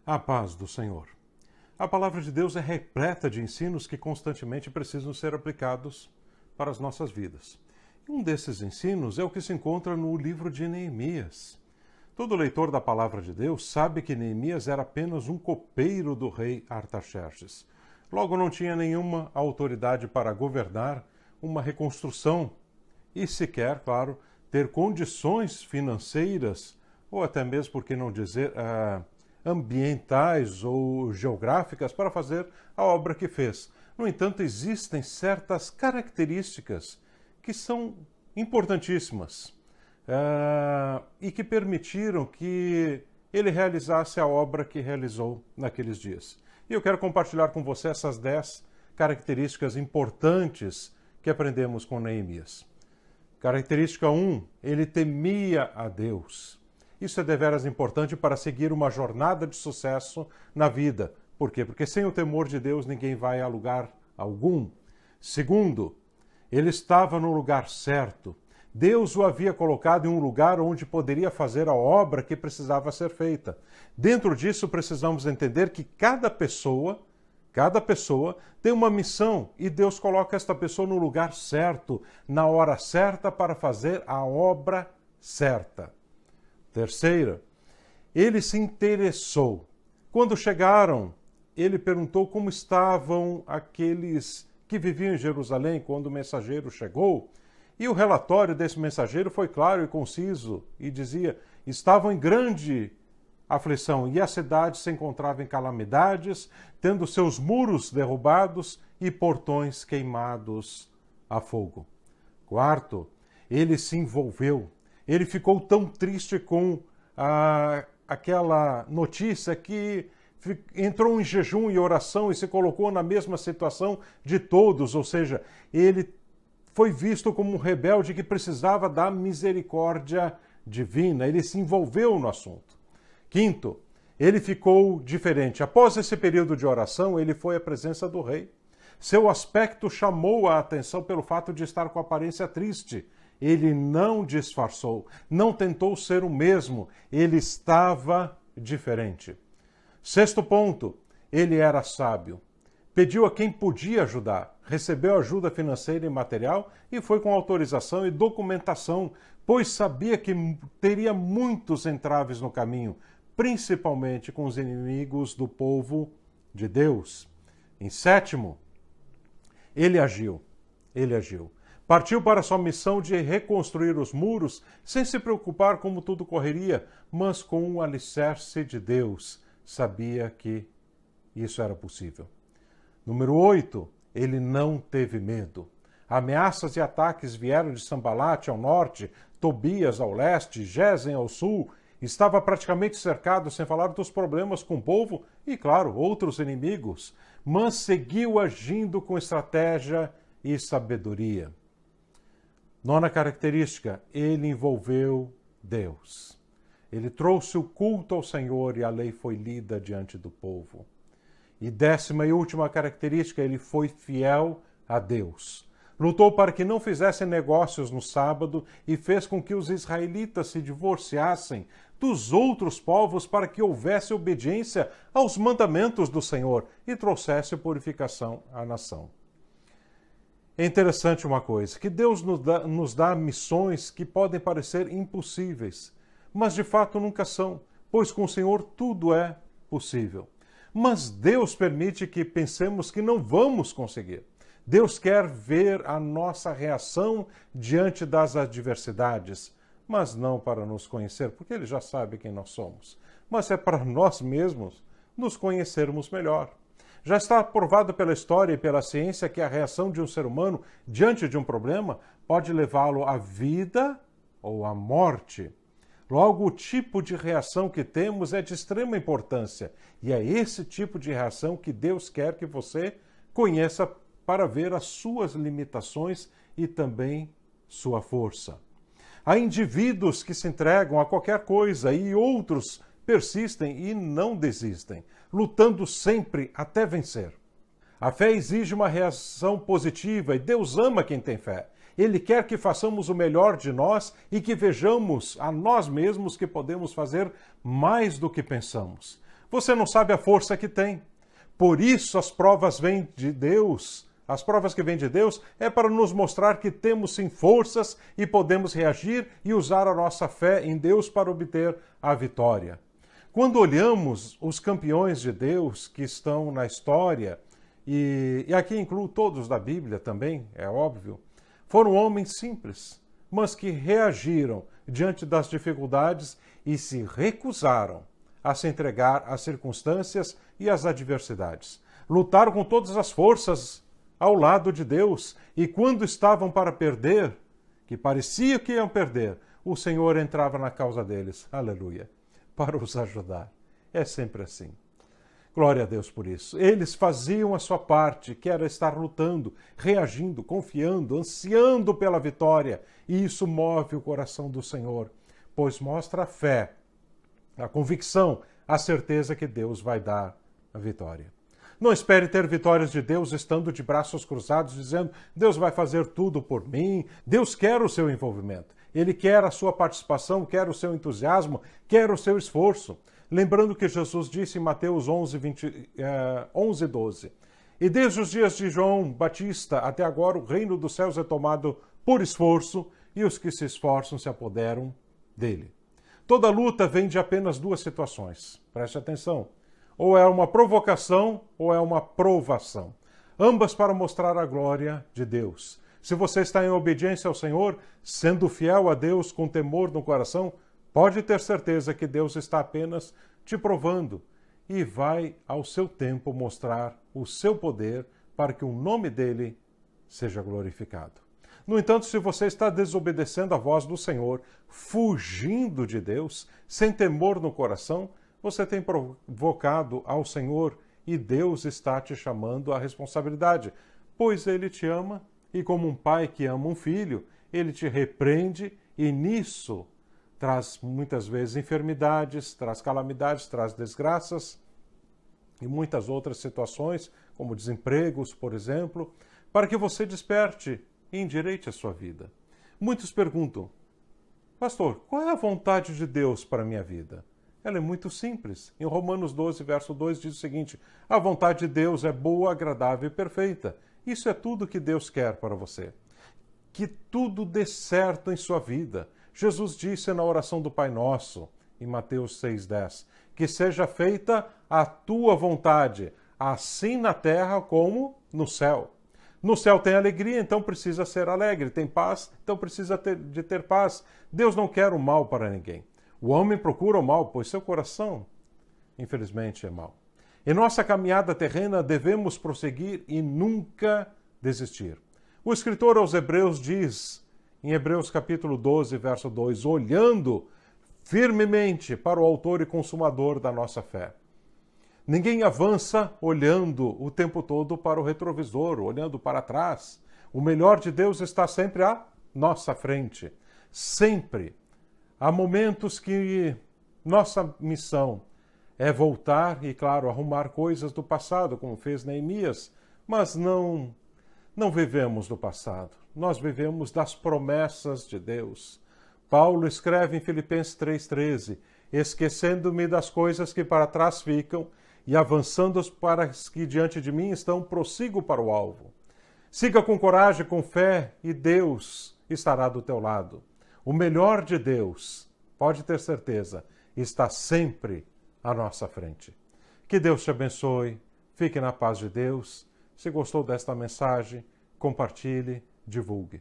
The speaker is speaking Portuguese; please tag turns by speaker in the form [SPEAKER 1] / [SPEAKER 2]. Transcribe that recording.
[SPEAKER 1] A paz do Senhor. A palavra de Deus é repleta de ensinos que constantemente precisam ser aplicados para as nossas vidas. Um desses ensinos é o que se encontra no livro de Neemias. Todo leitor da palavra de Deus sabe que Neemias era apenas um copeiro do rei Artaxerxes. Logo, não tinha nenhuma autoridade para governar uma reconstrução e sequer, claro, ter condições financeiras ou até mesmo, por que não dizer, ambientais ou geográficas para fazer a obra que fez. No entanto, existem certas características que são importantíssimas e que permitiram que ele realizasse a obra que realizou naqueles dias. E eu quero compartilhar com você essas 10 características importantes que aprendemos com Neemias. Característica 1, ele temia a Deus. Isso é deveras importante para seguir uma jornada de sucesso na vida. Por quê? Porque sem o temor de Deus ninguém vai a lugar algum. Segundo, ele estava no lugar certo. Deus o havia colocado em um lugar onde poderia fazer a obra que precisava ser feita. Dentro disso, precisamos entender que cada pessoa tem uma missão e Deus coloca esta pessoa no lugar certo, na hora certa, para fazer a obra certa. Terceira, ele se interessou. Quando chegaram, ele perguntou como estavam aqueles que viviam em Jerusalém quando o mensageiro chegou. E o relatório desse mensageiro foi claro e conciso e dizia: estavam em grande aflição e a cidade se encontrava em calamidades, tendo seus muros derrubados e portões queimados a fogo. Quarto, ele se envolveu. Ele ficou tão triste com aquela notícia que entrou em jejum e oração e se colocou na mesma situação de todos, ou seja, ele foi visto como um rebelde que precisava da misericórdia divina. Ele se envolveu no assunto. Quinto, ele ficou diferente. Após esse período de oração, ele foi à presença do rei. Seu aspecto chamou a atenção pelo fato de estar com aparência triste. Ele não disfarçou, não tentou ser o mesmo, ele estava diferente. Sexto ponto, ele era sábio. Pediu a quem podia ajudar, recebeu ajuda financeira e material e foi com autorização e documentação, pois sabia que teria muitos entraves no caminho, principalmente com os inimigos do povo de Deus. Em sétimo, ele agiu. Partiu para sua missão de reconstruir os muros, sem se preocupar como tudo correria, mas com o alicerce de Deus. Sabia que isso era possível. Número 8, ele não teve medo. Ameaças e ataques vieram de Sambalate ao norte, Tobias ao leste, Gesem ao sul. Estava praticamente cercado, sem falar dos problemas com o povo e, claro, outros inimigos. Mas seguiu agindo com estratégia e sabedoria. Nona característica, ele envolveu Deus. Ele trouxe o culto ao Senhor e a lei foi lida diante do povo. E décima e última característica, ele foi fiel a Deus. Lutou para que não fizessem negócios no sábado e fez com que os israelitas se divorciassem dos outros povos para que houvesse obediência aos mandamentos do Senhor e trouxesse purificação à nação. É interessante uma coisa, que Deus nos dá missões que podem parecer impossíveis, mas de fato nunca são, pois com o Senhor tudo é possível. Mas Deus permite que pensemos que não vamos conseguir. Deus quer ver a nossa reação diante das adversidades, mas não para nos conhecer, porque Ele já sabe quem nós somos, mas é para nós mesmos nos conhecermos melhor. Já está provado pela história e pela ciência que a reação de um ser humano diante de um problema pode levá-lo à vida ou à morte. Logo, o tipo de reação que temos é de extrema importância e é esse tipo de reação que Deus quer que você conheça para ver as suas limitações e também sua força. Há indivíduos que se entregam a qualquer coisa e outros persistem e não desistem, lutando sempre até vencer. A fé exige uma reação positiva e Deus ama quem tem fé. Ele quer que façamos o melhor de nós e que vejamos a nós mesmos que podemos fazer mais do que pensamos. Você não sabe a força que tem. Por isso as provas vêm de Deus. As provas que vêm de Deus é para nos mostrar que temos sim forças e podemos reagir e usar a nossa fé em Deus para obter a vitória. Quando olhamos os campeões de Deus que estão na história, e aqui incluo todos da Bíblia também, é óbvio, foram homens simples, mas que reagiram diante das dificuldades e se recusaram a se entregar às circunstâncias e às adversidades. Lutaram com todas as forças ao lado de Deus, e quando estavam para perder, que parecia que iam perder, o Senhor entrava na causa deles, aleluia, para os ajudar. É sempre assim. Glória a Deus por isso. Eles faziam a sua parte, que era estar lutando, reagindo, confiando, ansiando pela vitória, e isso move o coração do Senhor, pois mostra a fé, a convicção, a certeza que Deus vai dar a vitória. Não espere ter vitórias de Deus estando de braços cruzados, dizendo: Deus vai fazer tudo por mim. Deus quer o seu envolvimento. Ele quer a sua participação, quer o seu entusiasmo, quer o seu esforço. Lembrando que Jesus disse em Mateus 11:12: E desde os dias de João Batista até agora o reino dos céus é tomado por esforço, e os que se esforçam se apoderam dele. Toda luta vem de apenas duas situações. Preste atenção. Ou é uma provocação ou é uma provação. Ambas para mostrar a glória de Deus. Se você está em obediência ao Senhor, sendo fiel a Deus com temor no coração, pode ter certeza que Deus está apenas te provando e vai, ao seu tempo, mostrar o seu poder para que o nome dele seja glorificado. No entanto, se você está desobedecendo a voz do Senhor, fugindo de Deus, sem temor no coração, você tem provocado ao Senhor e Deus está te chamando à responsabilidade, pois Ele te ama e, como um pai que ama um filho, Ele te repreende e nisso traz muitas vezes enfermidades, traz calamidades, traz desgraças e muitas outras situações, como desempregos, por exemplo, para que você desperte e endireite a sua vida. Muitos perguntam: pastor, qual é a vontade de Deus para a minha vida? Ela é muito simples. Em Romanos 12, verso 2 diz o seguinte: a vontade de Deus é boa, agradável e perfeita. Isso é tudo que Deus quer para você. Que tudo dê certo em sua vida. Jesus disse na oração do Pai Nosso, em Mateus 6,10, que seja feita a tua vontade, assim na terra como no céu. No céu tem alegria, então precisa ser alegre. Tem paz, então precisa de ter paz. Deus não quer o mal para ninguém. O homem procura o mal, pois seu coração, infelizmente, é mau. Em nossa caminhada terrena, devemos prosseguir e nunca desistir. O escritor aos Hebreus diz, em Hebreus capítulo 12, verso 2, olhando firmemente para o autor e consumador da nossa fé. Ninguém avança olhando o tempo todo para o retrovisor, olhando para trás. O melhor de Deus está sempre à nossa frente. Sempre. Há momentos que nossa missão é voltar e, claro, arrumar coisas do passado, como fez Neemias, mas não vivemos do passado. Nós vivemos das promessas de Deus. Paulo escreve em Filipenses 3,13, esquecendo-me das coisas que para trás ficam e avançando para as que diante de mim estão, prossigo para o alvo. Siga com coragem, com fé, e Deus estará do teu lado. O melhor de Deus, pode ter certeza, está sempre à nossa frente. Que Deus te abençoe, fique na paz de Deus. Se gostou desta mensagem, compartilhe, divulgue.